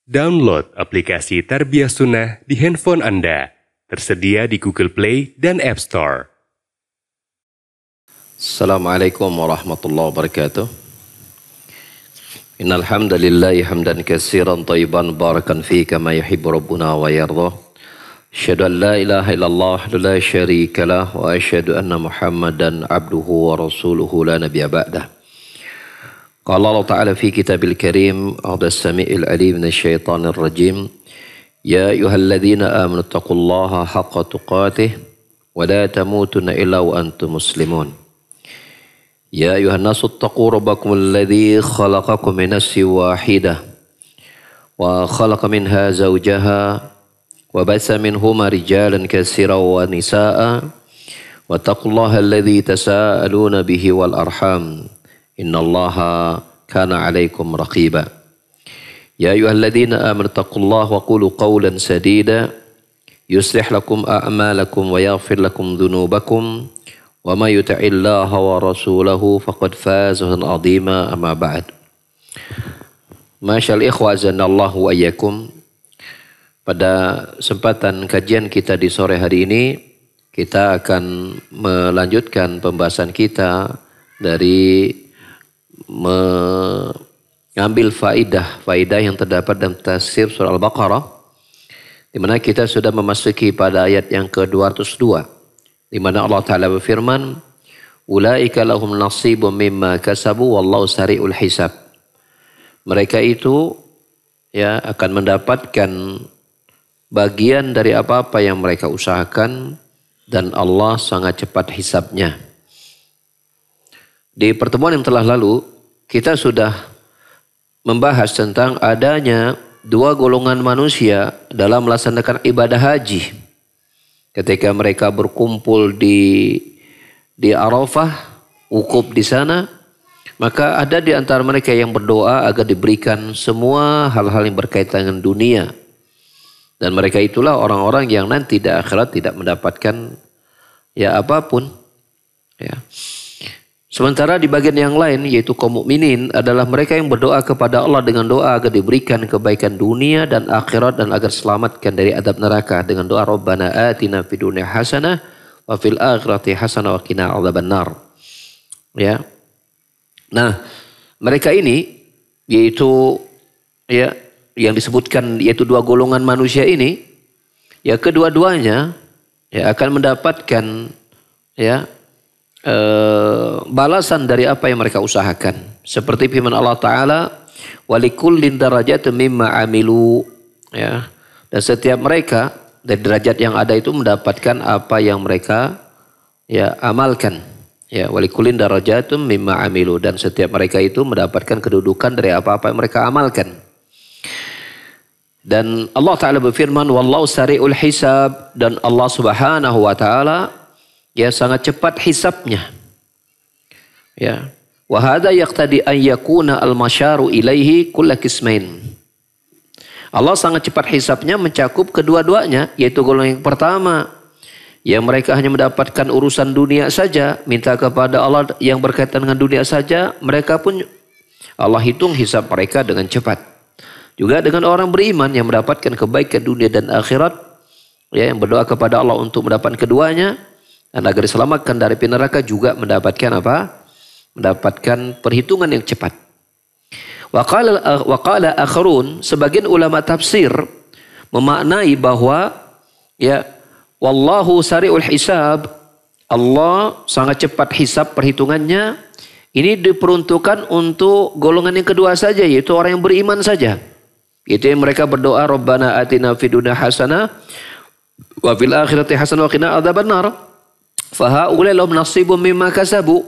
Download aplikasi Tarbiyah Sunnah di handphone Anda. Tersedia di Google Play dan App Store. Assalamualaikum warahmatullahi wabarakatuh. Innal hamdalillahi hamdan katsiran thayyiban barakan fihi kama yuhibbu rabbuna wa yarda. Asyhadu an la ilaha illallah la syarika lah wa asyhadu anna Muhammadan abduhu wa rasuluhu la nabiyya ba'dah. قال الله تعالى في كتاب الكريم أعوذ السميع العليم من الشيطان الرجيم يا أيها الذين آمنوا اتقوا الله حق تقاته ولا تموتن إلا وأنتم مسلمون يا أيها الناس اتقوا ربكم الذي خلقكم من نفس واحدة وخلق منها زوجها وبث منهما رجالا كثيرا ونساء واتقوا الله الذي تساءلون به والأرحام إن الله كان عليكم رقيبا يا أيها الذين آمنوا اتقوا الله وقولوا قولا سديدا يصلح لكم أعمالكم ويغفر لكم ذنوبكم وما يطع الله ورسوله فقد فاز فوزا عظيما أما بعد. Masyaallah ikhwah azanallahu wa iyyakum. Pada kesempatan kajian kita di sore hari ini kita akan melanjutkan pembahasan kita dari mengambil faidah yang terdapat dalam tafsir surah Al-Baqarah, di mana kita sudah memasuki pada ayat yang ke-202, di mana Allah Ta'ala berfirman, ulaika lahum nasibun mimma kasabu wallahu sari'ul hisab. Mereka itu akan mendapatkan bagian dari apa-apa yang mereka usahakan dan Allah sangat cepat hisabnya. Di pertemuan yang telah lalu, kita sudah membahas tentang adanya dua golongan manusia dalam melaksanakan ibadah haji. Ketika mereka berkumpul di Arafah, wukuf di sana, maka ada di antara mereka yang berdoa agar diberikan semua hal-hal yang berkaitan dengan dunia. Dan mereka itulah orang-orang yang nanti di akhirat tidak mendapatkan apapun. Sementara di bagian yang lain yaitu kaum mukminin adalah mereka yang berdoa kepada Allah dengan doa agar diberikan kebaikan dunia dan akhirat dan agar selamatkan dari adab neraka dengan doa Rabbana atina fid dunya hasanah wa fil akhirati hasanah wa qina adzabannar. Nah, mereka ini yaitu yang disebutkan yaitu dua golongan manusia ini, kedua-duanya akan mendapatkan balasan dari apa yang mereka usahakan. Seperti firman Allah Ta'ala, walikullin darajatun mimma amilu. Dan setiap mereka dari derajat yang ada itu mendapatkan apa yang mereka amalkan. Walikullin darajatun mimma amilu. Dan setiap mereka itu mendapatkan kedudukan dari apa-apa yang mereka amalkan. Dan Allah Ta'ala berfirman, wallahu sari'ul hisab. Dan Allah Subhanahu wa Ta'ala sangat cepat hisabnya. Wa hadza yaqtadi an yakuna al-masyaru ilaihi kulla qismain. Allah sangat cepat hisabnya mencakup kedua-duanya, yaitu golongan yang pertama yang mereka hanya mendapatkan urusan dunia saja, minta kepada Allah yang berkaitan dengan dunia saja, mereka pun Allah hitung hisab mereka dengan cepat. Juga dengan orang beriman yang mendapatkan kebaikan dunia dan akhirat, yang berdoa kepada Allah untuk mendapatkan keduanya, dan agar diselamatkan dari api neraka juga mendapatkan apa? Mendapatkan perhitungan yang cepat. Wa qala akharun, sebagian ulama tafsir memaknai bahwa wallahu sari'ul hisab, Allah sangat cepat hisab perhitungannya. Ini diperuntukkan untuk golongan yang kedua saja, yaitu orang yang beriman saja. Itu yang mereka berdoa Rabbana atina fid dunya hasanah wa fil akhirati hasanah wa qina adzabannar. Fahaulai lahum nasibun mimma kasabu.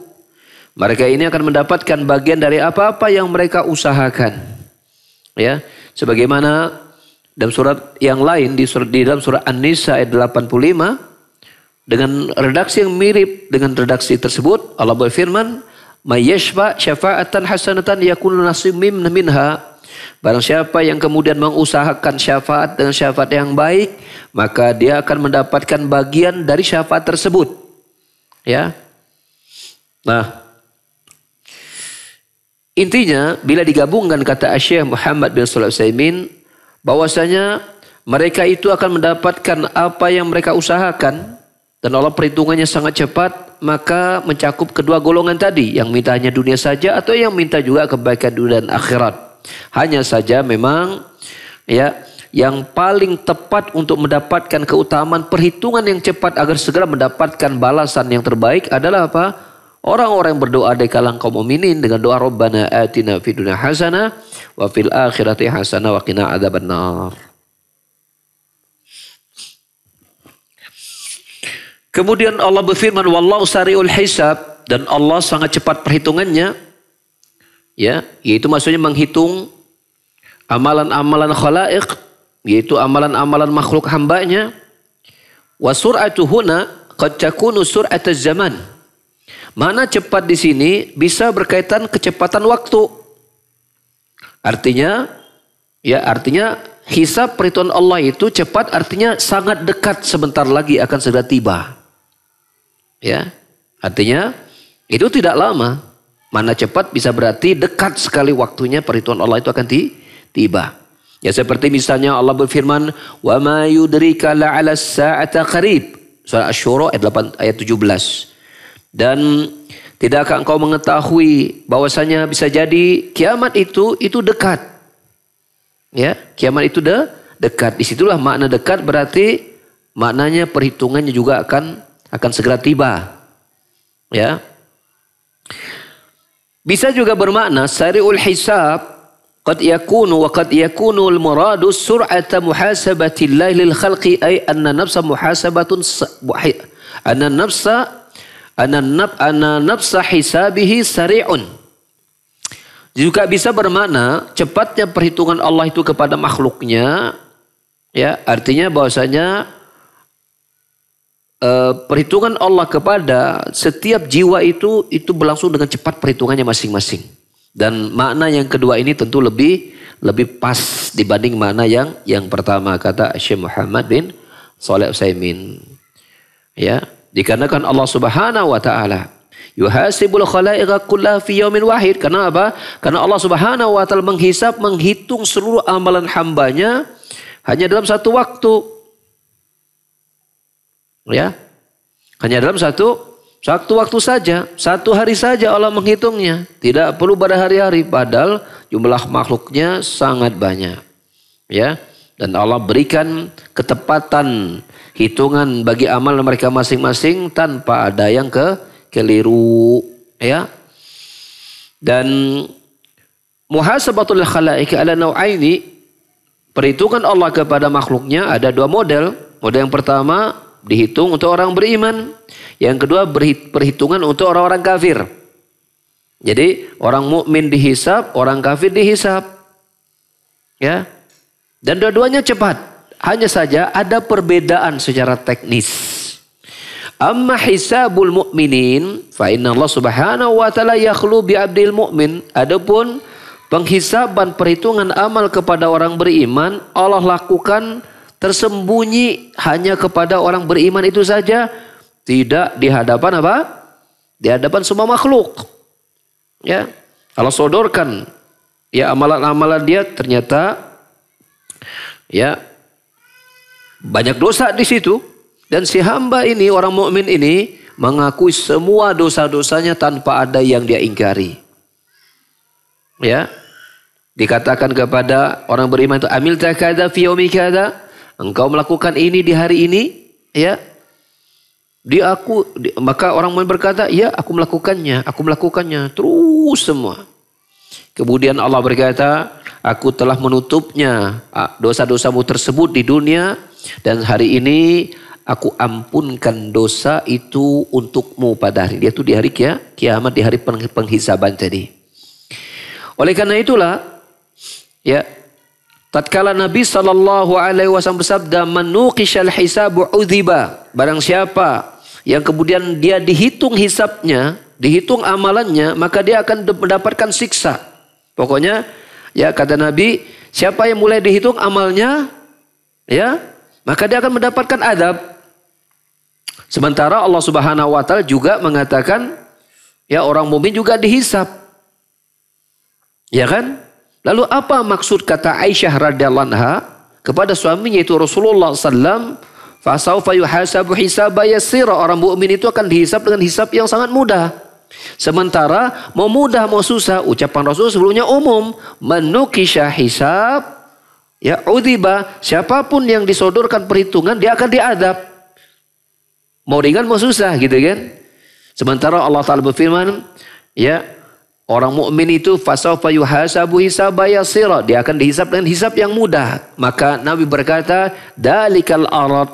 Mereka ini akan mendapatkan bagian dari apa-apa yang mereka usahakan. Sebagaimana dalam surat yang lain di dalam surat An-Nisa ayat 85 dengan redaksi yang mirip dengan redaksi tersebut, Allah berfirman, "May yashfa' syafa'atan hasanatan yakunu nasibun minha." Barang siapa yang kemudian mengusahakan syafaat dengan syafaat yang baik, maka dia akan mendapatkan bagian dari syafaat tersebut. Nah, intinya bila digabungkan kata Syekh Muhammad bin Shalih Al-Utsaimin, bahwasanya mereka itu akan mendapatkan apa yang mereka usahakan dan Allah perhitungannya sangat cepat, maka mencakup kedua golongan tadi, yang minta hanya dunia saja atau yang minta juga kebaikan dunia dan akhirat. Hanya saja memang ya, yang paling tepat untuk mendapatkan keutamaan perhitungan yang cepat agar segera mendapatkan balasan yang terbaik adalah apa? Orang-orang yang berdoa di kalangan kaum mukminin dengan doa Rabbana atina fid dunya hasanah wa fil akhirati hasanah wa qina adzabannar. Kemudian Allah berfirman, wallahu sari'ul hisab, dan Allah sangat cepat perhitungannya. Ya, yaitu maksudnya menghitung amalan-amalan khalaiq, yaitu amalan-amalan makhluk hambanya. Wa sur'atu huna qad takunu sur'ataz zaman. Mana cepat di sini bisa berkaitan kecepatan waktu. Artinya hisab perhitungan Allah itu cepat, artinya sangat dekat, sebentar lagi akan segera tiba. Ya, artinya itu tidak lama. Mana cepat bisa berarti dekat sekali waktunya perhitungan Allah itu akan tiba. Ya, seperti misalnya Allah berfirman, wa ma yudrika la'ala as-sa'ata qarib. Surah Asy-Syura ayat 17. Dan tidakkah engkau mengetahui bahwasanya bisa jadi kiamat itu dekat. Ya, kiamat itu dekat. Disitulah makna dekat, berarti maknanya perhitungannya juga akan segera tiba. Ya. Bisa juga bermakna sari'ul hisab qad yakunu wa qad yakunu al-muradu sur'ata muhasabatillahi lil khalqi, ay anna nafsa muhasabatun anna nafsa hisabihi sari'un. Juga bisa bermakna cepatnya perhitungan Allah itu kepada makhluknya. Ya, artinya bahwasanya perhitungan Allah kepada setiap jiwa itu berlangsung dengan cepat perhitungannya masing-masing. Dan makna yang kedua ini tentu lebih pas dibanding makna yang pertama, kata Syekh Muhammad bin Shalih Al-Utsaimin. Ya, dikarenakan Allah Subhanahu wa taala yuhasibul khalaiqa kullaha fi yaumin wahid. Karena apa? Karena Allah Subhanahu wa taala menghitung seluruh amalan hambanya hanya dalam satu waktu. Ya, hanya dalam satu waktu saja, satu hari saja Allah menghitungnya. Tidak perlu pada hari-hari, padahal jumlah makhluknya sangat banyak. Ya, dan Allah berikan ketepatan hitungan bagi amal mereka masing-masing tanpa ada yang keliru. Ya, dan muhasabatul khalaiq ala nau'aini, perhitungan Allah kepada makhluknya ada dua model. Model yang pertama dihitung untuk orang beriman. Yang kedua perhitungan untuk orang-orang kafir. Jadi orang mukmin dihisab, orang kafir dihisab. Ya. Dan dua-duanya cepat. Hanya saja ada perbedaan secara teknis. Amma hisabul mu'minin fa inna Allah Subhanahu wa taala yakhlu bi 'abdil mu'min. Adapun penghisaban perhitungan amal kepada orang beriman, Allah lakukan tersembunyi hanya kepada orang beriman itu saja, tidak di hadapan apa? Di hadapan semua makhluk. Ya, Allah sodorkan ya amalan-amalan dia, ternyata ya banyak dosa di situ, dan si hamba ini, orang mukmin ini, mengakui semua dosa-dosanya tanpa ada yang dia ingkari. Ya, dikatakan kepada orang beriman itu, amil takada fi yaumi kada, engkau melakukan ini di hari ini, ya. Maka orang mukmin berkata, ya aku melakukannya terus semua. Kemudian Allah berkata, aku telah menutupnya dosa-dosamu tersebut di dunia, dan hari ini aku ampunkan dosa itu untukmu pada hari itu, di hari kiamat, di hari penghisaban tadi. Oleh karena itulah, ya, tatkala Nabi SAW bersabda, "Manuqishal hisabu udhiba." Barang siapa yang kemudian dia dihitung hisabnya, dihitung amalannya, maka dia akan mendapatkan siksa. Pokoknya, ya kata Nabi, siapa yang mulai dihitung amalnya, ya, maka dia akan mendapatkan adab. Sementara Allah Subhanahu wa taala juga mengatakan, ya orang mukmin juga dihisab. Ya kan? Lalu apa maksud kata Aisyah radhiyallahu anha kepada suaminya itu Rasulullah sallam, fasaufa yuhasabu hisaba yasira, orang mukmin itu akan dihisab dengan hisab yang sangat mudah. Sementara mau mudah mau susah, ucapan Rasul sebelumnya umum, manukisha hisab ya udiba, siapapun yang disodorkan perhitungan dia akan diadab. Mau ringan mau susah gitu kan. Sementara Allah Ta'ala berfirman, ya orang mukmin itu fasaufa yuhasabu hisaba yasira, dia akan dihisab dengan hisab yang mudah. Maka Nabi berkata, dalikal arad,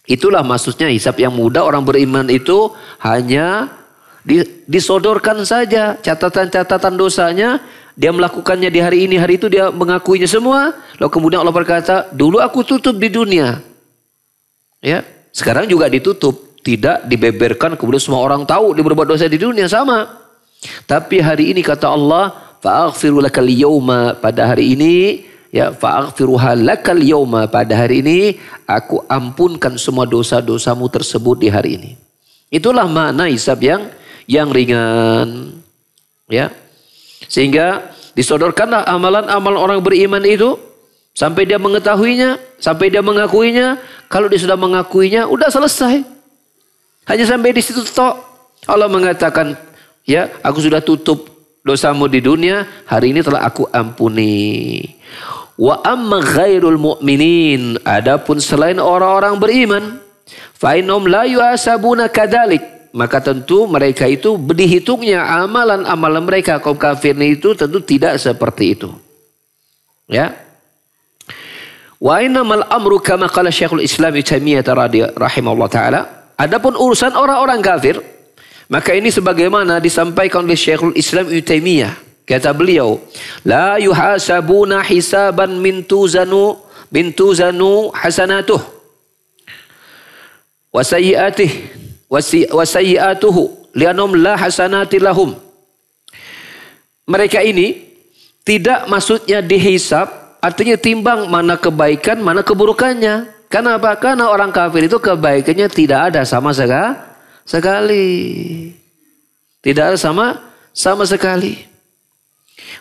itulah maksudnya hisab yang mudah. Orang beriman itu hanya disodorkan saja catatan-catatan dosanya, dia melakukannya di hari ini, hari itu dia mengakuinya semua. Lalu kemudian Allah berkata, dulu aku tutup di dunia, ya sekarang juga ditutup, tidak dibeberkan kemudian semua orang tahu dia berbuat dosa di dunia, sama. Tapi hari ini kata Allah, fa'aghfiru lakal yawma, pada hari ini ya fa'aghfiruha lakal yawma, pada hari ini aku ampunkan semua dosa-dosamu tersebut di hari ini. Itulah makna hisab yang ringan, ya. Sehingga disodorkanlah amalan-amalan orang beriman itu sampai dia mengetahuinya, sampai dia mengakuinya. Kalau dia sudah mengakuinya, udah selesai. Hanya sampai di situ tok. Allah mengatakan, ya, aku sudah tutup dosamu di dunia, hari ini telah aku ampuni. Wa amma ghairul mu'minin, adapun selain orang-orang beriman, fa innahum la yuhasabuna kadzalik, maka tentu mereka itu dihitungnya amalan-amalan mereka. Kaum kafir itu tentu tidak seperti itu. Ya. Wa innamal amru kama qala Syekhul Islam Ibnu Taimiyah rahimahullah taala. Adapun urusan orang-orang kafir, maka ini sebagaimana disampaikan oleh Syekhul Islam Ibnu Taimiyah. Kata beliau, la yuhasabuna hisaban min tuzanu hasanatuh wa sayyi'atuhu li'annahum la hasanati lahum. Mereka ini tidak maksudnya dihisab, artinya timbang mana kebaikan mana keburukannya. Karena apa? Karena orang kafir itu kebaikannya tidak ada sama sekali. Tidak ada sama sekali.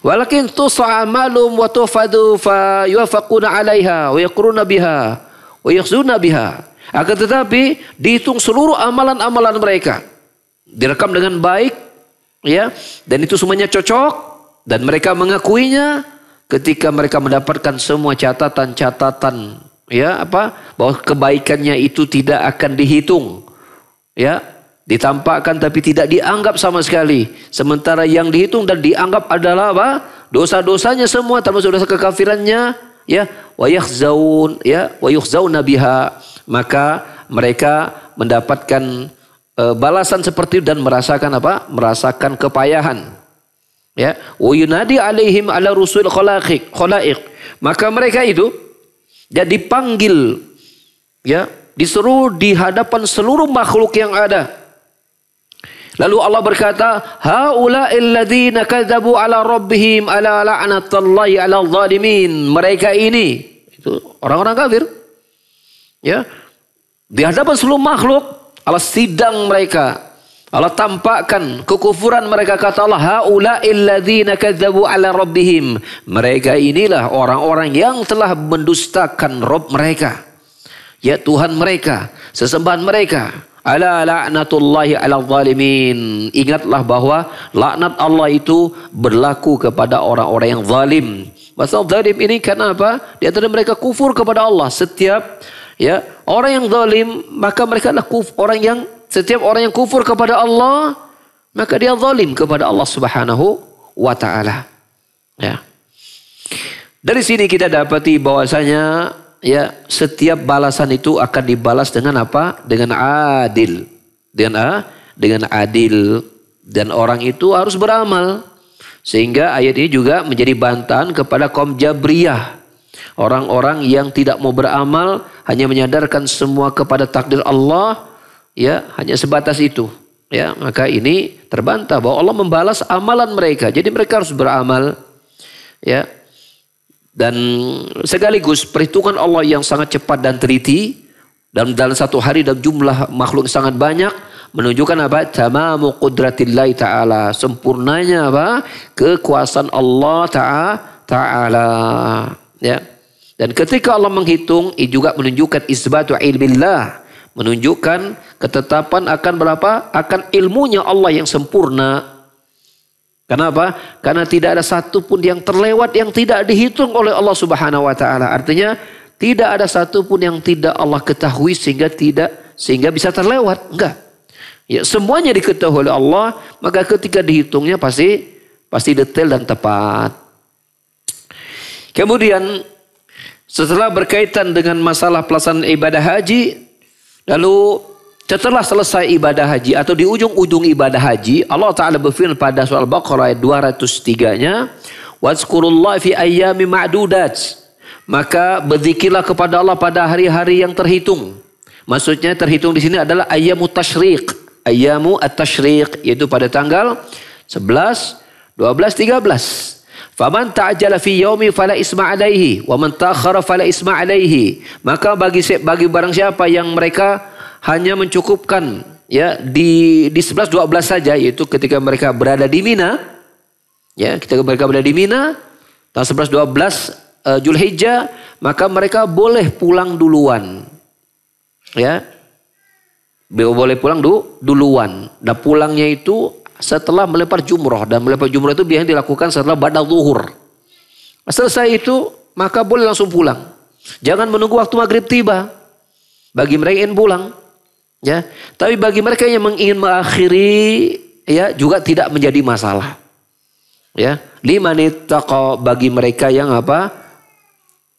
Walakin tus'amalum wa tufadu fa yuwafaquna 'alaiha wa yaqruna biha wa yakhzuna biha. Akan tetapi dihitung seluruh amalan-amalan mereka, direkam dengan baik, ya, dan itu semuanya cocok, dan mereka mengakuinya ketika mereka mendapatkan semua catatan-catatan, ya, bahwa kebaikannya itu tidak akan dihitung, ya, ditampakkan tapi tidak dianggap sama sekali. Sementara yang dihitung dan dianggap adalah dosa-dosanya semua, termasuk dosa kekafirannya, ya, wa yakhzaun, ya, wa yukhzauna biha. Maka mereka mendapatkan balasan seperti itu dan merasakan merasakan kepayahan, ya. Wa yunadi alaihim ala rusul khalaiq, maka mereka itu dia dipanggil, ya, disuruh di hadapan seluruh makhluk yang ada. Lalu Allah berkata, haula'il ladzina kadzabu ala rabbihim ala la'natullahi 'alal zalimin. Mereka ini itu orang-orang kafir, ya, di hadapan seluruh makhluk Allah sidang mereka, Allah tampakkan kekufuran mereka. Kata Allah, haula'il ladzina kadzabu ala rabbihim. Mereka inilah orang-orang yang telah mendustakan Rabb mereka, ya, Tuhan mereka, sesembahan mereka. Ala la'natullahi 'alal zalimin. Ingatlah bahwa laknat Allah itu berlaku kepada orang-orang yang zalim. Maksud zalim ini karena apa? Di antara mereka kufur kepada Allah. Setiap, ya, orang yang zalim, maka mereka adalah setiap orang yang kufur kepada Allah, maka dia zalim kepada Allah Subhanahu wa taala. Ya. Dari sini kita dapati bahwasanya, ya, setiap balasan itu akan dibalas dengan apa? Dengan adil. Dengan adil. Dan orang itu harus beramal. Sehingga ayat ini juga menjadi bantahan kepada kaum Jabriyah. Orang-orang yang tidak mau beramal, hanya menyadarkan semua kepada takdir Allah, ya, hanya sebatas itu. Ya, maka ini terbantah bahwa Allah membalas amalan mereka. Jadi mereka harus beramal, ya. Dan sekaligus perhitungan Allah yang sangat cepat dan teliti, dan dalam satu hari dan jumlah makhluk sangat banyak, menunjukkan apa? Tamamu qudratillahi ta'ala, sempurnanya kekuasaan Allah ta'ala. Ya. Dan ketika Allah menghitung, juga menunjukkan isbatu ilmillah, menunjukkan ketetapan akan berapa? Akan ilmunya Allah yang sempurna. Kenapa? Karena tidak ada satu pun yang terlewat yang tidak dihitung oleh Allah Subhanahu wa taala. Artinya tidak ada satu pun yang tidak Allah ketahui sehingga bisa terlewat. Enggak. Ya, semuanya diketahui oleh Allah, maka ketika dihitungnya pasti detail dan tepat. Kemudian setelah berkaitan dengan masalah pelaksanaan ibadah haji, lalu setelah selesai ibadah haji atau di ujung-ujung ibadah haji, Allah Ta'ala berfirman pada surah Al-Baqarah ayat 203-nya, "Wazkurullah fi ayyami ma'dudat." Maka berzikirlah kepada Allah pada hari-hari yang terhitung. Maksudnya terhitung di sini adalah ayyamu tasyriq. Ayyamu at-tasyriq, yaitu pada tanggal 11, 12, 13. Faman ta'ajjala fi yaumi fala isma alaihi wa man ta'akhkhara fala isma alaihi. Maka bagi barang siapa yang mereka hanya mencukupkan ya di 11 12 saja, yaitu ketika mereka berada di Mina, ya, ketika mereka berada di Mina tanggal 11 12 Zulhijjah, maka mereka boleh pulang duluan. Ya. Boleh pulang duluan. Dan pulangnya itu setelah melempar jumroh. Dan melempar jumroh itu biasanya dilakukan setelah ba'da zuhur. Selesai itu maka boleh langsung pulang. Jangan menunggu waktu maghrib tiba. Bagi mereka yang ingin pulang. Ya. Tapi bagi mereka yang ingin mengakhiri, ya, juga tidak menjadi masalah. Ya. Liman ittaqa, bagi mereka yang apa?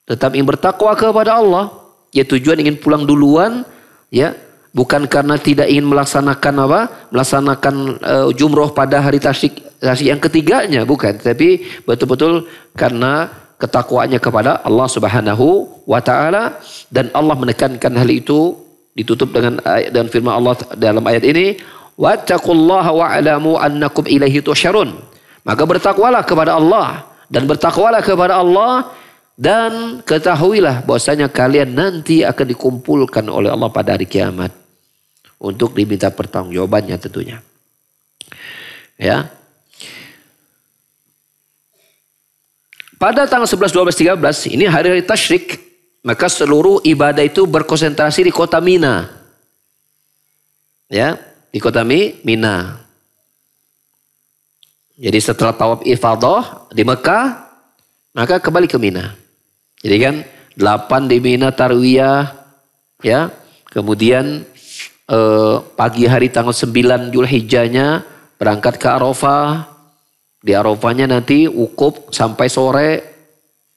Tetap ingin bertakwa kepada Allah. Ya, tujuan ingin pulang duluan. Ya. Bukan karena tidak ingin melaksanakan jumroh pada hari tasyrik yang ketiganya, bukan. Tapi betul-betul karena ketakwaannya kepada Allah Subhanahu wa taala, dan Allah menekankan hal itu ditutup dengan ayat dan firman Allah dalam ayat ini, wattaqullaha wa'lamu annakum ilaihi tusyarun. Maka bertakwalah kepada Allah dan ketahuilah bahwasanya kalian nanti akan dikumpulkan oleh Allah pada hari kiamat. Untuk diminta pertanggungjawabannya tentunya. Ya. Pada tanggal 11, 12, 13 ini hari-hari tasyrik, maka seluruh ibadah itu berkonsentrasi di kota Mina. Ya, di kota Mina. Jadi setelah tawaf ifadah di Mekah, maka kembali ke Mina. Jadi kan 8 di Mina tarwiyah, ya. Kemudian pagi hari tanggal 9 Zulhijjahnya berangkat ke Arafah. Di Arafahnya nanti wukuf sampai sore,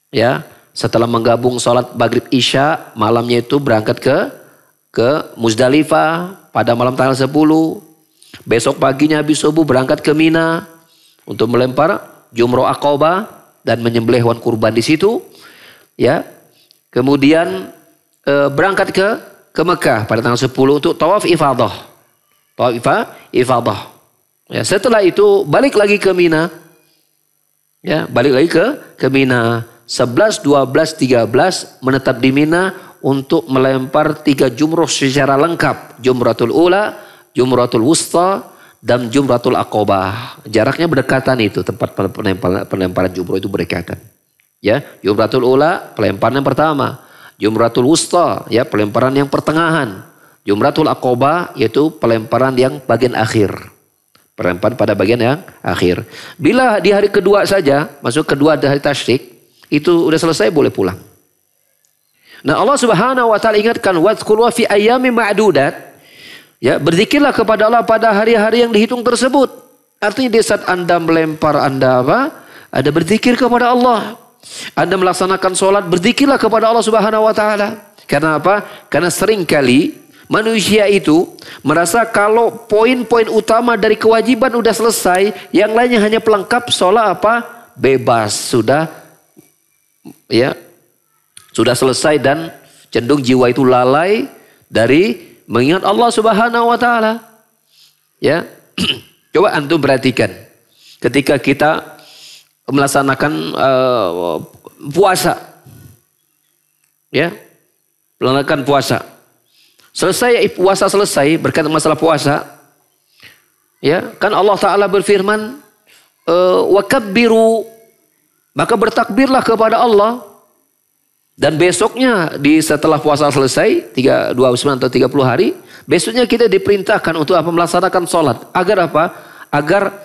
ya. Setelah menggabung sholat maghrib isya, malamnya itu berangkat ke Muzdalifah pada malam tanggal 10. Besok paginya habis subuh berangkat ke Mina untuk melempar jumroh Aqabah dan menyembelih hewan kurban di situ, ya. Kemudian berangkat ke Mekah pada tanggal 10 untuk tawaf ifadah. Tawaf ifadah. Ya, setelah itu balik lagi ke Mina. Ya, balik lagi ke Mina. 11, 12, 13 menetap di Mina untuk melempar 3 jumroh secara lengkap. Jumratul ula, jumratul wusta, dan jumratul aqabah. Jaraknya berdekatan itu, tempat pelemparan jumroh itu berdekatan. Ya, jumratul ula pelemparan yang pertama. Jumratul wusta, ya, pelemparan yang pertengahan. Jumratul aqabah yaitu pelemparan yang bagian akhir. Pelemparan pada bagian yang akhir. Bila di hari kedua saja, masuk kedua hari tasyrik, itu udah selesai boleh pulang. Nah, Allah Subhanahu wa taala ingatkan wadzkurwa fi ayyami ma'dudat. Ya, berzikirlah kepada Allah pada hari-hari yang dihitung tersebut. Artinya di saat Anda melempar, Anda apa? Ada berzikir kepada Allah. Anda melaksanakan sholat, berzikirlah kepada Allah Subhanahu wa taala. Karena apa? Karena seringkali manusia itu merasa kalau poin-poin utama dari kewajiban udah selesai, yang lainnya hanya pelengkap, sholat apa? Bebas, sudah, ya, sudah selesai, dan cenderung jiwa itu lalai dari mengingat Allah Subhanahu wa taala. Ya. Coba antum perhatikan ketika kita melaksanakan puasa. Ya. Melaksanakan puasa. Puasa selesai berkaitan masalah puasa. Ya, kan Allah taala berfirman, wa kabbiru maka bertakbirlah kepada Allah. Dan besoknya setelah puasa selesai 29 atau 30 hari, besoknya kita diperintahkan untuk apa? Melaksanakan sholat. Agar apa? Agar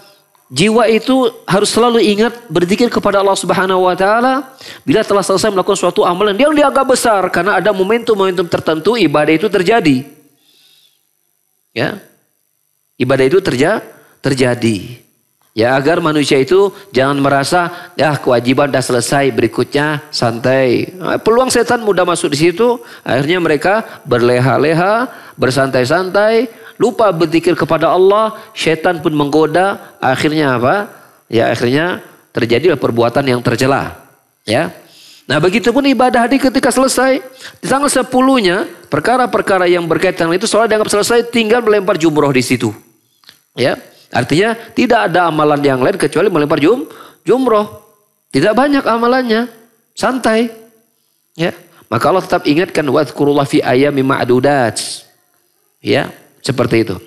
jiwa itu harus selalu ingat berzikir kepada Allah Subhanahu wa taala bila telah selesai melakukan suatu amalan yang dianggap besar, karena ada momentum-momentum tertentu ibadah itu terjadi. Ya. Ibadah itu terjadi. Ya, agar manusia itu jangan merasa ya kewajiban dah selesai, berikutnya santai. Peluang setan mudah masuk di situ, akhirnya mereka berleha-leha, bersantai-santai, lupa berzikir kepada Allah, setan pun menggoda, akhirnya apa? Ya, akhirnya terjadilah perbuatan yang tercela. Ya. Nah, begitupun ibadah haji ketika selesai, di tanggal 10-nya perkara-perkara yang berkaitan itu soal dianggap selesai, tinggal melempar jumroh di situ. Ya. Artinya tidak ada amalan yang lain kecuali melempar jumroh. Tidak banyak amalannya, santai. Ya, maka Allah tetap ingatkan wadhkurullah fi ayyamin ma'dudat. Ya, seperti itu.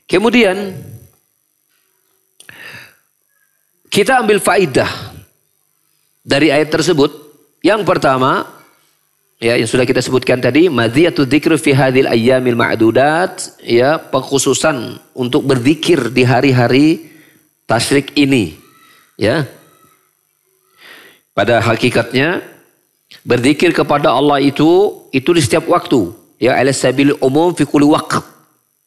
Kemudian kita ambil faidah dari ayat tersebut. Yang pertama, ya yang sudah kita sebutkan tadi, madhiyatu dzikru fi hadhil ayyamil ma'dudat, ya pengkhususan untuk berzikir di hari-hari tasyrik ini. Ya. Pada hakikatnya berzikir kepada Allah itu di setiap waktu, ya ala sabilil umum fi kulli waqt.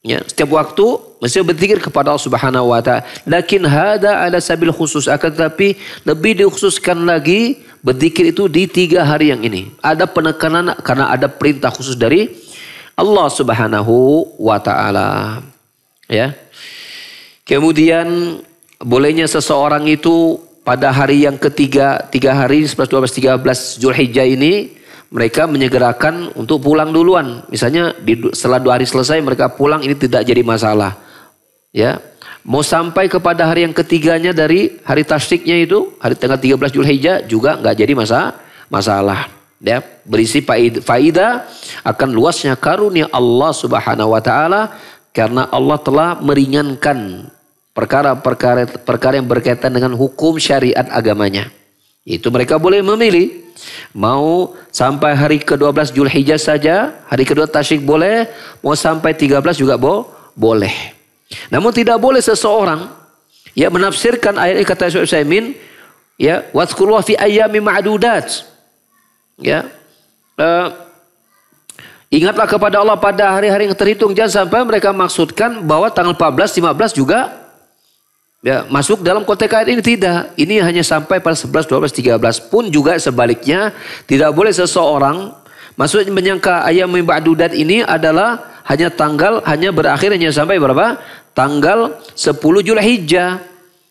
Ya, setiap waktu mesti berzikir kepada Allah Subhanahu wa taala. Lakin hada ala sabil khusus, akan tetapi lebih dikhususkan lagi berzikir itu di 3 hari yang ini. Ada penekanan karena ada perintah khusus dari Allah Subhanahu wa taala. Ya. Kemudian bolehnya seseorang itu pada hari yang ketiga, 3 hari 11, 12, 13 Zulhijjah ini mereka menyegerakan untuk pulang duluan. Misalnya setelah 2 hari selesai mereka pulang, ini tidak jadi masalah. Ya, mau sampai kepada hari yang ketiganya dari hari tasyriknya itu, hari tanggal 13 Zulhijjah juga nggak jadi masalah. Ya, berisi faidah akan luasnya karunia Allah Subhanahu wa taala karena Allah telah meringankan perkara yang berkaitan dengan hukum syariat agamanya. Itu mereka boleh memilih. Mau sampai hari ke-12 Zulhijjah saja, hari kedua tasyrik boleh, mau sampai 13 juga boleh. Namun tidak boleh seseorang ya menafsirkan ayat ini, kata Syekh Utsaimin, ya wadhkurullah fi ayyamin ma'dudat. Ya. Ingatlah kepada Allah pada hari-hari yang terhitung. Jangan sampai mereka maksudkan bahwa tanggal 14, 15 juga ya, masuk dalam konteks ayat ini. Tidak. Ini hanya sampai pada 11, 12, 13. Pun juga sebaliknya tidak boleh seseorang maksudnya menyangka ayat ma'dudat ini adalah hanya berakhir hanya sampai berapa? Tanggal 10 Zulhijjah.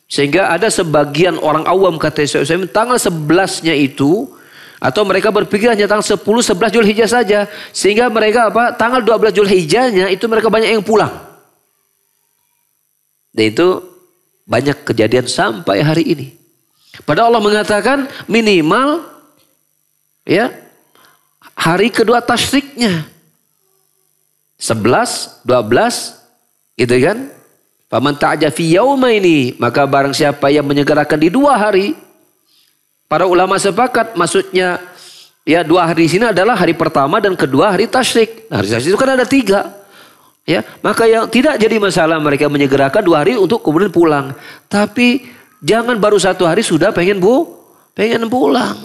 Sehingga ada sebagian orang awam kata saya tanggal 11-nya itu, atau mereka berpikir hanya tanggal 10, 11 Zulhijjah saja. Sehingga mereka apa? Tanggal 12 Zulhijjahnya itu mereka banyak yang pulang. Dan itu banyak kejadian sampai hari ini. Padahal Allah mengatakan minimal ya hari kedua tasyriknya 11, 12 gitu kan. Faman ta'ajjala fi yaumaini, maka barang siapa yang menyegerakan di 2 hari. Para ulama sepakat maksudnya ya 2 hari di sini adalah hari pertama dan kedua hari tasyrik. Nah, hari tasyrik itu kan ada 3. Ya, maka yang tidak jadi masalah mereka menyegerakan 2 hari untuk kemudian pulang. Tapi jangan baru 1 hari sudah pengen pulang.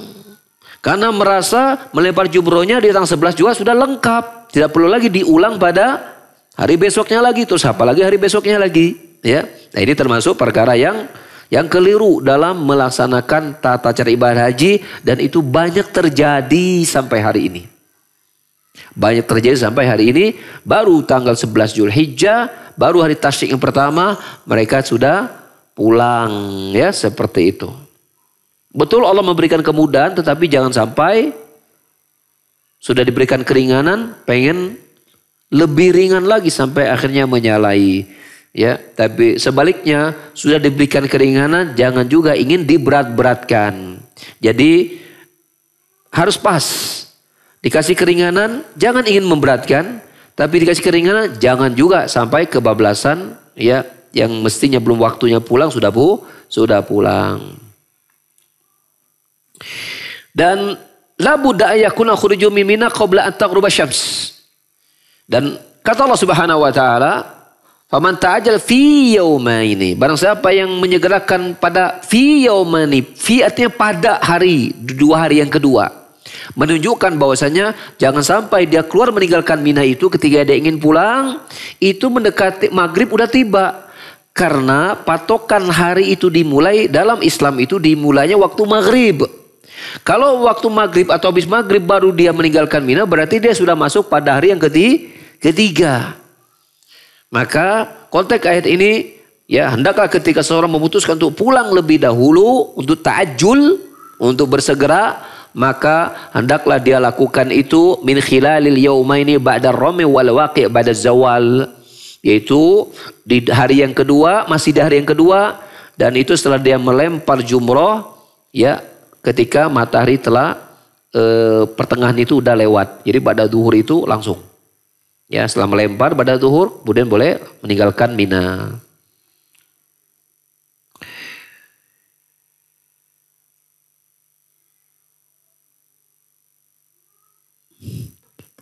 Karena merasa melempar jumrohnya di tanggal 11 juga sudah lengkap. Tidak perlu lagi diulang pada hari besoknya lagi. Terus apalagi hari besoknya lagi. Ya, nah ini termasuk perkara yang keliru dalam melaksanakan tata cara ibadah haji. Dan itu banyak terjadi sampai hari ini. Banyak terjadi sampai hari ini, baru tanggal 11 Zulhijjah, baru hari tasyrik yang pertama, mereka sudah pulang, ya seperti itu. Betul Allah memberikan kemudahan, tetapi jangan sampai sudah diberikan keringanan, pengen lebih ringan lagi sampai akhirnya menyalahi. Ya, tapi sebaliknya sudah diberikan keringanan, jangan juga ingin diberat-beratkan. Jadi harus pas. Dikasih keringanan, jangan ingin memberatkan, tapi dikasih keringanan jangan juga sampai kebablasan, ya, yang mestinya belum waktunya pulang sudah pulang. Dan la budda ayakuna khuruju min Mina qabla an taghruba syams. Dan kata Allah Subhanahu wa taala, faman ta'ajjal fi yaumaini, barang siapa yang menyegerakan pada fi yaumani, fi artinya pada hari, 2 hari yang kedua. Menunjukkan bahwasanya jangan sampai dia keluar meninggalkan Mina itu ketika dia ingin pulang, itu mendekati maghrib udah tiba. Karena patokan hari itu dimulai dalam Islam itu dimulainya waktu maghrib. Kalau waktu maghrib atau habis maghrib baru dia meninggalkan Mina, berarti dia sudah masuk pada hari yang ketiga. Maka konteks ayat ini, ya, hendaklah ketika seorang memutuskan untuk pulang lebih dahulu, untuk ta'ajjul, untuk bersegera, maka hendaklah dia lakukan itu min khilalil yaumaini ba'da rami wal waqi' ba'da zawal, yaitu di hari yang kedua, masih di hari yang kedua, dan itu setelah dia melempar jumroh, ya, ketika matahari telah pertengahan itu udah lewat. Jadi pada zuhur itu langsung, ya, setelah melempar pada zuhur kemudian boleh meninggalkan Mina.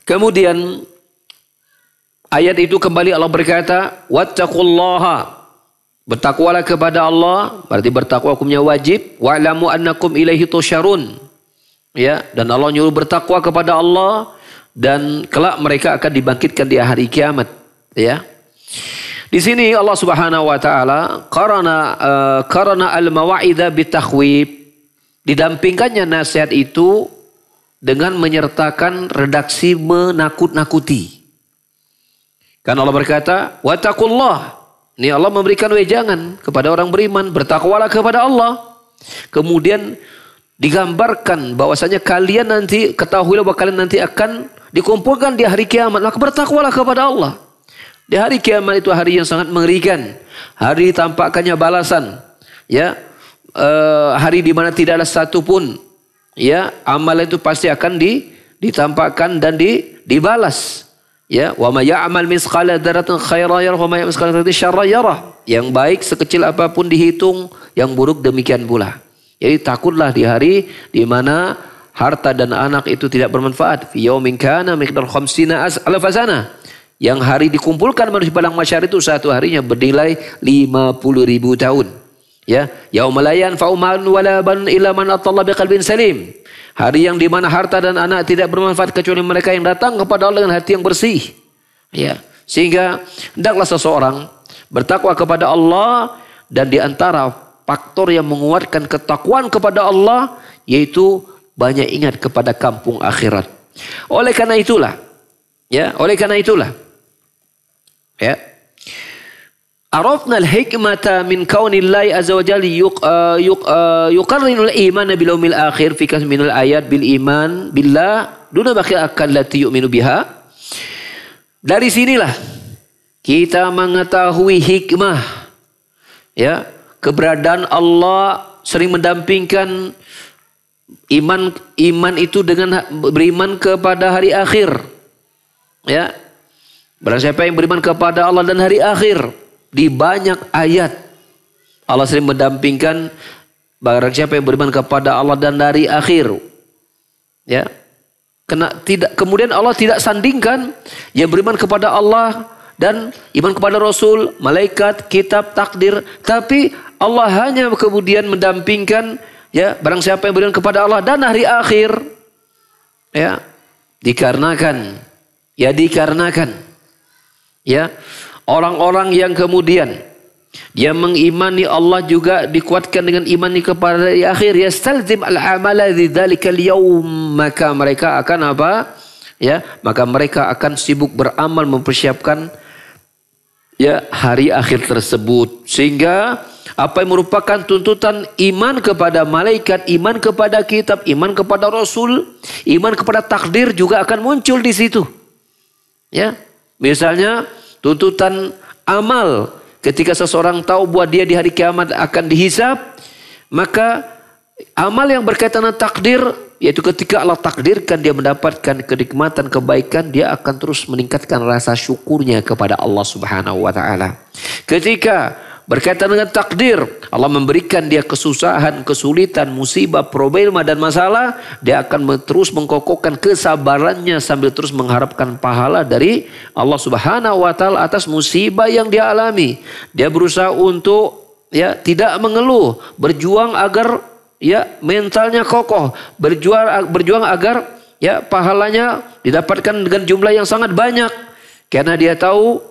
Kemudian ayat itu kembali Allah berkata, wattaqullaha, bertakwalah kepada Allah, berarti bertakwa hukumnya wajib. Wa'lamu annakum ilaihi tusyarun, ya, dan Allah nyuruh bertakwa kepada Allah dan kelak mereka akan dibangkitkan di hari kiamat, ya. Di sini Allah Subhanahu wa taala qarana al-mawa'idha bitakhwib, didampingkannya nasihat itu dengan menyertakan redaksi menakut-nakuti. Karena Allah berkata, wattaqullah. Ini Allah memberikan wejangan kepada orang beriman, bertakwalah kepada Allah. Kemudian digambarkan bahwasanya kalian nanti, ketahuilah bahwa kalian nanti akan dikumpulkan di hari kiamat, maka bertakwalah kepada Allah. Di hari kiamat itu hari yang sangat mengerikan, hari ditampakkannya balasan, ya, hari di mana tidak ada satu pun, ya, amalan itu pasti akan ditampakkan dan dibalas. Ya, wa may ya'mal misqala dzarratin khairan yarah wa may ya'mal misqala dzarratin syarran yarah. Yang baik sekecil apapun dihitung, yang buruk demikian pula. Jadi takutlah di hari di mana harta dan anak itu tidak bermanfaat. Fi yaumin kana miqdar 50 alf sana. Yang hari dikumpulkan manusia padang mahsyar itu satu harinya bernilai 50.000 tahun. Ya, yauma la yanfa'u malun wala banun illa man atalla biqalbin salim. Hari yang dimana harta dan anak tidak bermanfaat kecuali mereka yang datang kepada Allah dengan hati yang bersih. Ya, sehingga hendaklah seseorang bertakwa kepada Allah, dan di antara faktor yang menguatkan ketakwaan kepada Allah yaitu banyak ingat kepada kampung akhirat. Oleh karena itulah, ya, ya, arafna al-hikmata min kaunillahi azza wa jalla yuqarrinul iman bil yaumil akhir fi kasminal ayat bil iman billah duna baqi akallati yu'minu biha. Dari sinilah kita mengetahui hikmah, ya, keberadaan Allah sering mendampingkan iman itu dengan beriman kepada hari akhir, ya. Barang siapa yang beriman kepada Allah dan hari akhir, di banyak ayat Allah sering mendampingkan barang siapa yang beriman kepada Allah dan hari akhir, ya. Kemudian Allah tidak sandingkan yang beriman kepada Allah dan iman kepada Rasul, malaikat, kitab, takdir, tapi Allah hanya kemudian mendampingkan, ya, barang siapa yang beriman kepada Allah dan hari akhir, ya, dikarenakan ya, orang-orang yang kemudian dia mengimani Allah juga dikuatkan dengan imani kepada hari akhir, yastalzim al-amala lidzalikal yaum, maka mereka akan apa? Ya, maka mereka akan sibuk beramal mempersiapkan, ya, hari akhir tersebut. Sehingga apa yang merupakan tuntutan iman kepada malaikat, iman kepada kitab, iman kepada Rasul, iman kepada takdir juga akan muncul di situ. Ya, misalnya tuntutan amal, ketika seseorang tahu bahwa dia di hari kiamat akan dihisab, maka Amal yang berkaitan dengan takdir, yaitu ketika Allah takdirkan dia mendapatkan kenikmatan, kebaikan, dia akan terus meningkatkan rasa syukurnya kepada Allah Subhanahu wa taala. Ketika berkaitan dengan takdir, Allah memberikan dia kesusahan, kesulitan, musibah, problema dan masalah, dia akan terus mengkokohkan kesabarannya sambil terus mengharapkan pahala dari Allah Subhanahu wa taala atas musibah yang dia alami. Dia berusaha untuk tidak mengeluh, berjuang agar mentalnya kokoh, berjuang agar pahalanya didapatkan dengan jumlah yang sangat banyak, karena dia tahu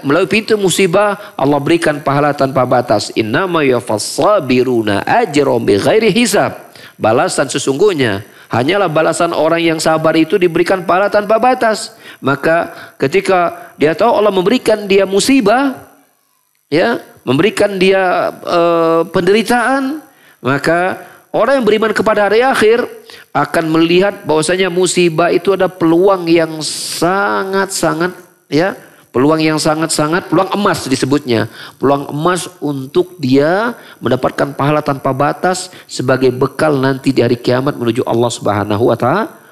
melalui pintu musibah Allah berikan pahala tanpa batas. Innama yafassabiruna ajrum bighairi hisab. Balasan sesungguhnya hanyalah balasan orang yang sabar itu diberikan pahala tanpa batas. Maka ketika dia tahu Allah memberikan dia musibah, memberikan dia penderitaan, maka orang yang beriman kepada hari akhir akan melihat bahwasanya musibah itu ada peluang yang sangat-sangat peluang emas disebutnya. Peluang emas untuk dia mendapatkan pahala tanpa batas sebagai bekal nanti di hari kiamat menuju Allah Subhanahu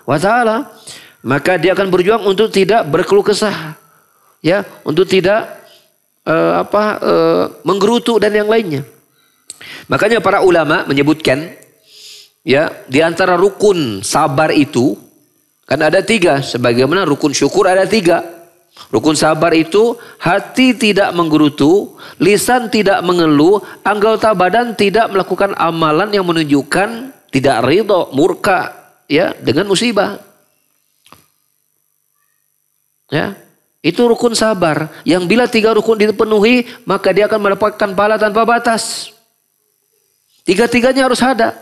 wa taala. Maka dia akan berjuang untuk tidak berkeluh kesah, untuk tidak menggerutu dan yang lainnya. Makanya para ulama menyebutkan di antara rukun sabar itu kan ada 3, sebagaimana rukun syukur ada 3. Rukun sabar itu hati tidak menggerutu, lisan tidak mengeluh, anggota badan tidak melakukan amalan yang menunjukkan tidak ridho, murka dengan musibah. Itu rukun sabar yang bila 3 rukun dipenuhi maka dia akan mendapatkan pahala tanpa batas. 3-tiganya harus ada.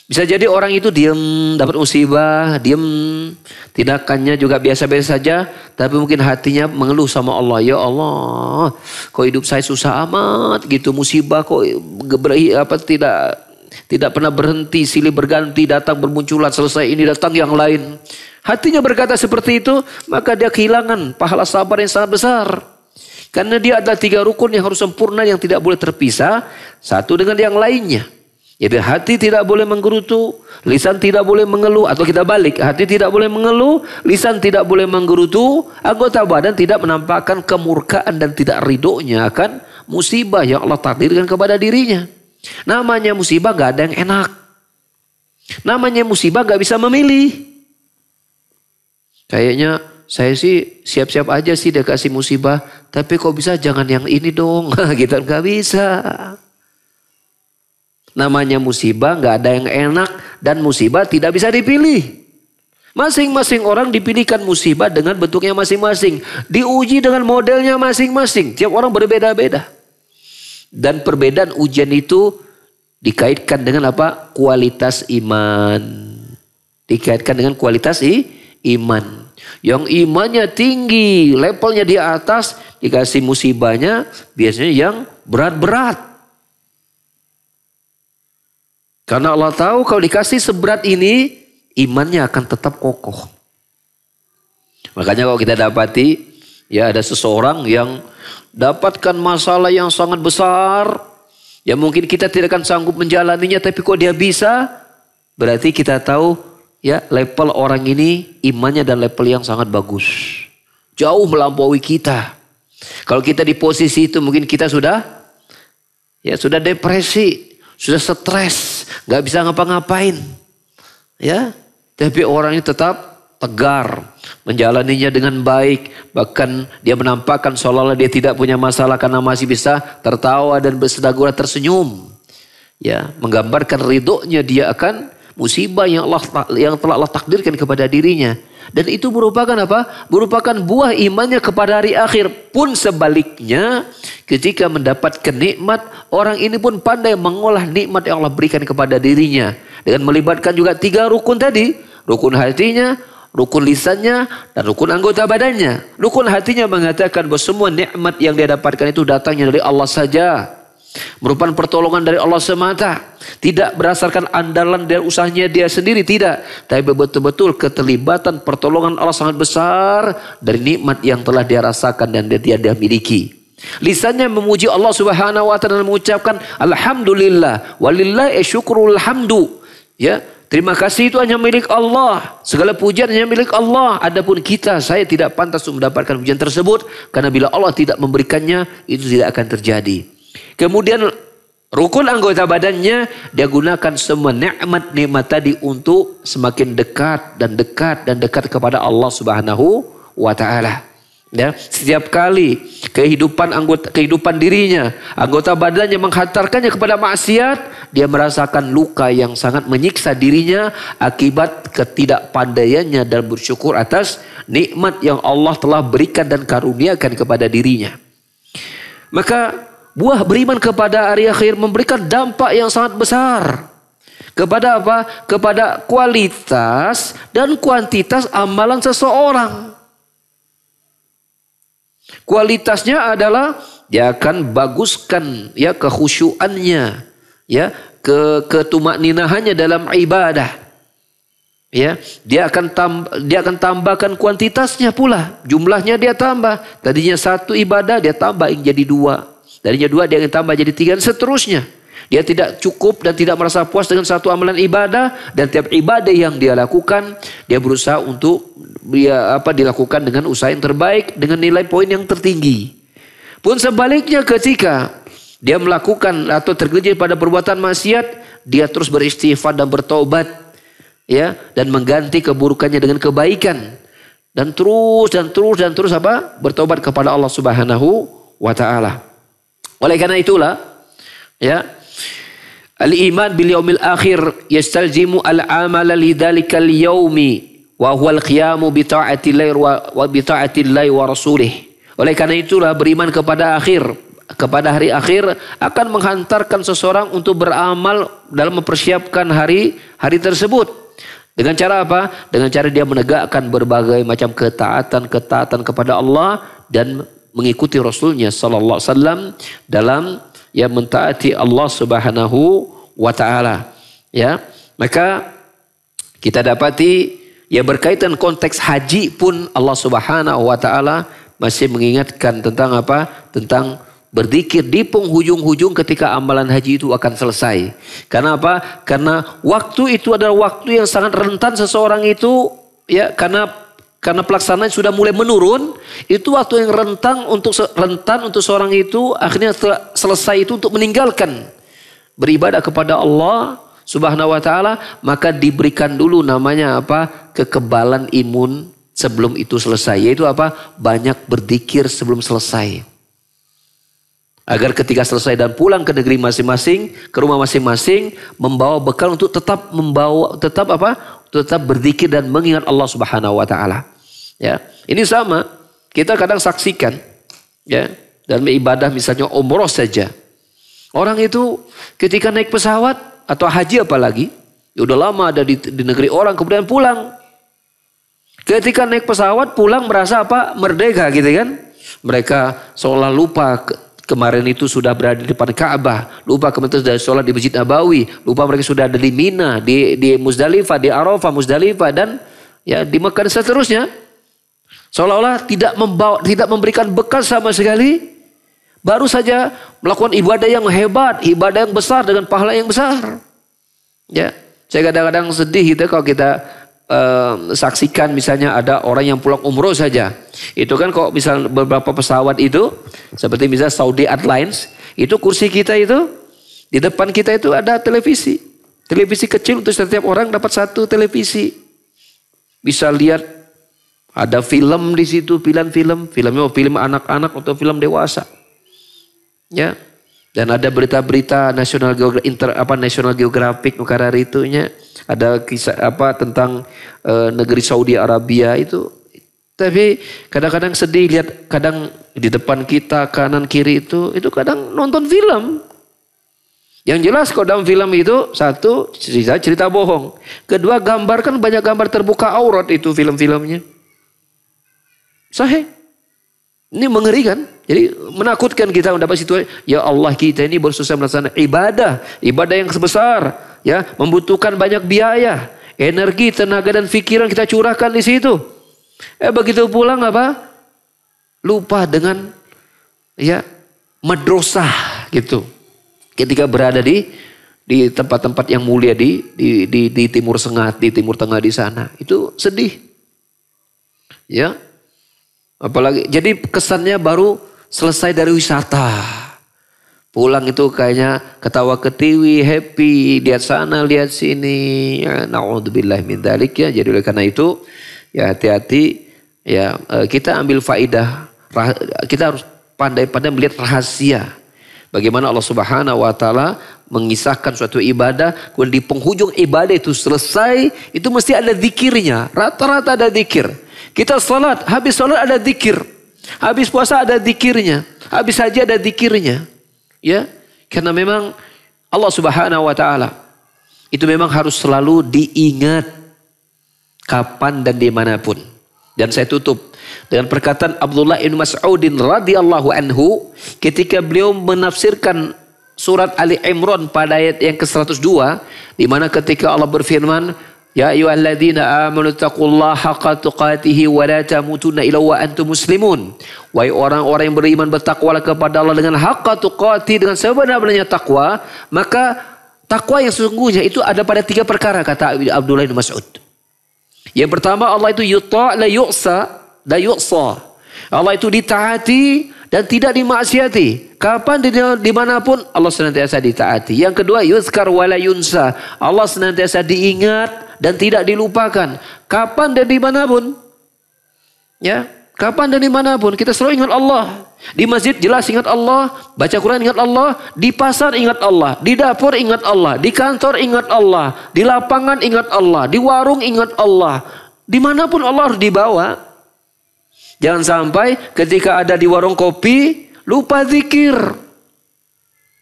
Bisa jadi orang itu diam, dapat musibah, diam, tindakannya juga biasa-biasa saja, tapi mungkin hatinya mengeluh sama Allah. Ya Allah, kok hidup saya susah amat gitu, musibah kok tidak pernah berhenti, silih berganti, datang bermunculan, selesai ini datang yang lain. Hatinya berkata seperti itu, maka dia kehilangan pahala sabar yang sangat besar. Karena dia adalah 3 rukun yang harus sempurna, yang tidak boleh terpisah satu dengan yang lainnya. Jadi hati tidak boleh menggerutu, lisan tidak boleh mengeluh, atau kita balik, hati tidak boleh mengeluh, lisan tidak boleh menggerutu, anggota badan tidak menampakkan kemurkaan dan tidak ridhonya akan musibah yang Allah takdirkan kepada dirinya. Namanya musibah gak ada yang enak. Namanya musibah gak bisa memilih. Kayaknya saya sih siap-siap aja sih dia kasih musibah, tapi kok bisa jangan yang ini dong, gitu gak bisa. Namanya musibah gak ada yang enak dan musibah tidak bisa dipilih. Masing-masing orang dipilihkan musibah dengan bentuknya masing-masing. Diuji dengan modelnya masing-masing. Tiap orang berbeda-beda. Dan perbedaan ujian itu dikaitkan dengan apa? Kualitas iman. Dikaitkan dengan kualitas iman. Yang imannya tinggi, levelnya di atas, dikasih musibahnya biasanya yang berat-berat. Karena Allah tahu kalau dikasih seberat ini, imannya akan tetap kokoh. Makanya kalau kita dapati, ada seseorang yang dapatkan masalah yang sangat besar, ya mungkin kita tidak akan sanggup menjalaninya, tapi kok dia bisa, berarti kita tahu level orang ini imannya dan level yang sangat bagus. Jauh melampaui kita. Kalau kita di posisi itu mungkin kita sudah depresi, sudah stres, gak bisa ngapa-ngapain. Tapi orang ini tetap tegar, menjalaninya dengan baik. Bahkan dia menampakkan seolah-olah dia tidak punya masalah karena masih bisa tertawa dan bersedagura tersenyum. Menggambarkan ridhonya dia akan musibah yang telah Allah takdirkan kepada dirinya. Dan itu merupakan apa? Merupakan buah imannya kepada hari akhir. Pun sebaliknya, ketika mendapatkan nikmat, orang ini pun pandai mengolah nikmat yang Allah berikan kepada dirinya. Dengan melibatkan juga 3 rukun tadi. Rukun hatinya, rukun lisannya, dan rukun anggota badannya. Rukun hatinya mengatakan bahwa semua nikmat yang dia dapatkan itu datangnya dari Allah saja. Merupakan pertolongan dari Allah semata. Tidak berdasarkan andalan dan usahanya dia sendiri, tidak. Tapi betul-betul keterlibatan pertolongan Allah sangat besar dari nikmat yang telah dia rasakan dan dia miliki. Lisannya memuji Allah Subhanahu wa taala dan mengucapkan alhamdulillah walillahi syukrul hamdu. Ya, terima kasih itu hanya milik Allah. Segala pujian hanya milik Allah. Adapun kita, saya tidak pantas untuk mendapatkan pujian tersebut karena bila Allah tidak memberikannya, itu tidak akan terjadi. Kemudian rukun anggota badannya dia gunakan semua nikmat-nikmat tadi untuk semakin dekat dan dekat dan dekat kepada Allah Subhanahu wa taala. Ya, setiap kali kehidupan dirinya, anggota badannya menghantarkannya kepada maksiat, dia merasakan luka yang sangat menyiksa dirinya akibat ketidakpandaiannya dan bersyukur atas nikmat yang Allah telah berikan dan karuniakan kepada dirinya. Maka buah beriman kepada hari akhir memberikan dampak yang sangat besar. Kepada apa? Kepada kualitas dan kuantitas amalan seseorang. Kualitasnya adalah dia akan baguskan ya kekhusyuannya, ya ketumakninahannya dalam ibadah. Ya, dia akan tambahkan kuantitasnya pula. Jumlahnya dia tambah. Tadinya 1 ibadah dia tambah jadi 2. Tadinya 2 dia akan tambah jadi 3 dan seterusnya. Dia tidak cukup dan tidak merasa puas dengan satu amalan ibadah, dan tiap ibadah yang dia lakukan dia berusaha untuk dilakukan dengan usaha yang terbaik dengan nilai poin yang tertinggi. Pun sebaliknya ketika dia melakukan atau tergelincir pada perbuatan maksiat, dia terus beristighfar dan bertobat, ya, dan mengganti keburukannya dengan kebaikan dan terus bertobat kepada Allah Subhanahu wa taala. Oleh karena itulah, ya, al-iman bil yaumil akhir yastalzimu al-amala lidzalikal yaumi wa huwa al-qiyamu bi ta'atillahi wa bi ta'atillahi wa rasulih. Oleh karena itulah beriman kepada hari akhir akan menghantarkan seseorang untuk beramal dalam mempersiapkan hari tersebut. Dengan cara apa? Dengan cara dia menegakkan berbagai macam ketaatan kepada Allah dan mengikuti Rasulnya sallallahu alaihi wasallam dalam yang mentaati Allah Subhanahu wa taala. Ya, maka kita dapati ya berkaitan konteks haji pun Allah Subhanahu wa taala masih mengingatkan tentang apa? Tentang berzikir di penghujung-hujung ketika amalan haji itu akan selesai. Karena apa? Karena waktu itu adalah waktu yang sangat rentan seseorang itu, ya, karena pelaksanaan sudah mulai menurun, itu waktu yang rentan untuk seorang itu akhirnya selesai itu untuk meninggalkan beribadah kepada Allah Subhanahu wa taala, maka diberikan dulu namanya apa? Kekebalan imun sebelum itu selesai, yaitu apa? Banyak berzikir sebelum selesai. Agar ketika selesai dan pulang ke negeri masing-masing, ke rumah masing-masing, membawa bekal untuk tetap berzikir dan mengingat Allah Subhanahu wa taala. Ya, ini sama kita kadang saksikan, ya, dalam ibadah misalnya umroh saja. Orang itu ketika naik pesawat atau haji apalagi, ya udah lama ada di negeri orang kemudian pulang. Ketika naik pesawat pulang merasa apa? Merdeka gitu kan. Mereka seolah lupa kemarin itu sudah berada di depan Ka'bah, lupa kemarin sudah sholat di Masjid Nabawi, lupa mereka sudah ada di Mina, di Muzdalifah, di Arafah, Muzdalifah, dan ya di Mekah dan seterusnya. Seolah-olah tidak memberikan bekal sama sekali. Baru saja melakukan ibadah yang hebat, ibadah yang besar dengan pahala yang besar. Ya, saya kadang-kadang sedih gitu kalau kita saksikan misalnya ada orang yang pulang umroh saja. Itu kan kok misal beberapa pesawat itu seperti misalnya Saudi Airlines, itu kursi kita itu di depan kita itu ada televisi. Televisi kecil untuk setiap orang dapat satu televisi. Bisa lihat ada film di situ, filmnya film anak-anak atau film dewasa. Ya. Dan ada berita-berita National Geographic Nukara itunya. Ada kisah tentang negeri Saudi Arabia itu. Tapi kadang-kadang sedih lihat kadang di depan kita kanan kiri itu kadang nonton film. Yang jelas kalau dalam film itu satu cerita bohong. Kedua gambarkan banyak gambar terbuka aurat itu film-filmnya. Sahih. Ini mengerikan. Jadi menakutkan kita mendapat situasi. Ya Allah, kita ini berusaha melaksanakan ibadah yang sebesar. Ya, membutuhkan banyak biaya, energi, tenaga dan pikiran kita curahkan di situ. Begitu pulang apa? Lupa dengan ya madrasah gitu. Ketika berada di tempat-tempat yang mulia di Timur Tengah, di Timur Tengah di sana, itu sedih. Ya. Apalagi jadi kesannya baru selesai dari wisata. Pulang itu kayaknya ketawa ketiwi, happy, lihat sana, lihat sini. Ya, na'udzubillah min dzalik ya. Jadi oleh karena itu ya hati-hati ya, kita ambil faidah. Kita harus pandai-pandai melihat rahasia. Bagaimana Allah Subhanahu wa taala mengisahkan suatu ibadah, kemudian di penghujung ibadah itu selesai, itu mesti ada zikirnya. Rata-rata ada zikir. Kita salat, habis salat ada zikir. Habis puasa ada zikirnya. Habis haji ada zikirnya. Ya, karena memang Allah Subhanahu wa taala itu memang harus selalu diingat kapan dan dimanapun. Dan saya tutup dengan perkataan Abdullah bin Mas'udin radhiyallahu anhu ketika beliau menafsirkan surat Ali Imran pada ayat yang ke-102, di mana ketika Allah berfirman, ya ayyuhalladzina amanu taqullaha haqqa tuqatih wa la tamutunna illa wa antum muslimun. Wahai orang-orang yang beriman, bertakwalah kepada Allah dengan haqqa tuqatih, dengan sebenar-benarnya takwa. Maka takwa yang sesungguhnya itu ada pada 3 perkara, kata Abdullah bin Mas'ud. Yang pertama, Allah itu yuta' la yu'sa, la yu'sa. Allah itu ditaati dan tidak dimaksiati. Kapan dimanapun Allah senantiasa ditaati. Yang kedua, yuzkar wa la yunsa. Allah senantiasa diingat dan tidak dilupakan. Kapan dan dimanapun. Ya, kapan dan dimanapun kita selalu ingat Allah. Di masjid jelas ingat Allah, baca Quran ingat Allah, di pasar ingat Allah, di dapur ingat Allah, di kantor ingat Allah, di lapangan ingat Allah, di warung ingat Allah. Dimanapun Allah harus dibawa. Jangan sampai ketika ada di warung kopi lupa zikir.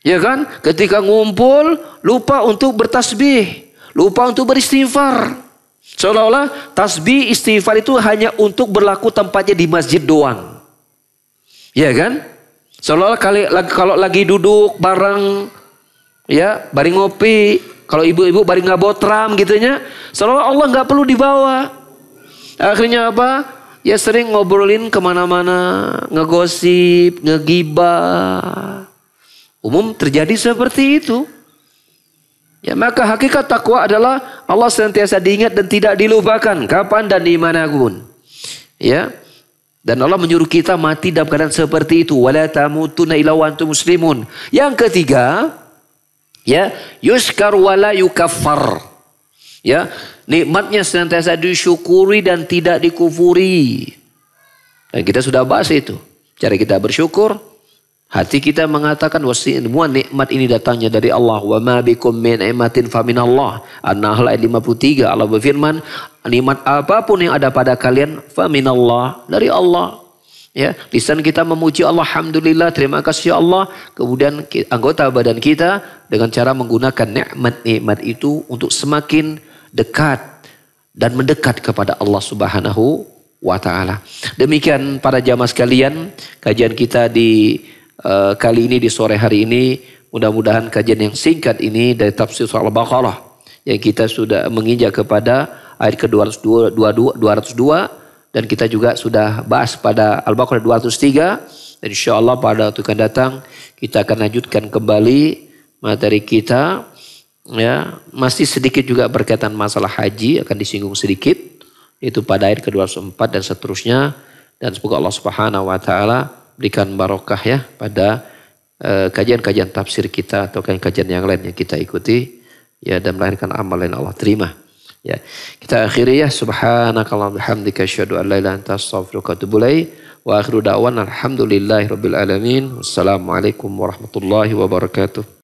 Ya kan? Ketika ngumpul lupa untuk bertasbih, lupa untuk beristighfar. Seolah-olah tasbih istighfar itu hanya untuk berlaku tempatnya di masjid doang. Ya kan? Seolah-olah kalau lagi duduk bareng, ya bareng ngopi, kalau ibu-ibu bareng ngabotram gitunya, seolah-olah Allah nggak perlu dibawa. Akhirnya apa? Ya sering ngobrolin kemana-mana, ngegosip, ngegibah. Umum terjadi seperti itu. Ya, maka hakikat takwa adalah Allah senantiasa diingat dan tidak dilupakan kapan dan dimanapun. Ya. Dan Allah menyuruh kita mati dalam keadaan seperti itu. Wala tamutunna illa wa antum muslimun. Yang ketiga, ya, yuskar wala yukaffar. Ya, nikmatnya senantiasa disyukuri dan tidak dikufuri. Dan kita sudah bahas itu. Cara kita bersyukur, hati kita mengatakan semua nikmat ini datangnya dari Allah. Wa ma bikum min ni'matin fa minallah. An-Nahl ayat 53, Allah berfirman, nikmat apapun yang ada pada kalian fa minallah, dari Allah. Ya, lisan kita memuji Allah, alhamdulillah, terima kasih ya Allah. Kemudian anggota badan kita dengan cara menggunakan nikmat-nikmat itu untuk semakin dekat dan mendekat kepada Allah Subhanahu wa taala. Demikian para jamaah sekalian, kajian kita di kali ini, di sore hari ini. Mudah-mudahan kajian yang singkat ini dari tafsir surah Al-Baqarah yang kita sudah menginjak kepada ayat ke-202 dan kita juga sudah bahas pada Al-Baqarah 203. Dan insyaallah pada waktu akan datang kita akan lanjutkan kembali materi kita. Ya, masih sedikit juga berkaitan masalah haji, akan disinggung sedikit, itu pada ayat ke-204 dan seterusnya. Dan semoga Allah Subhanahu wa taala berikan barokah ya pada kajian-kajian tafsir kita atau kajian yang lain yang kita ikuti ya, dan melahirkan amal yang Allah terima. Ya, kita akhiri ya, subhanakallahumma bihamdika asyhadu an la ilaha illa anta astaghfiruka wa atubu ilaik. Wa akhiru da'wana alhamdulillahirabbil alamin. Wassalamualaikum warahmatullahi wabarakatuh.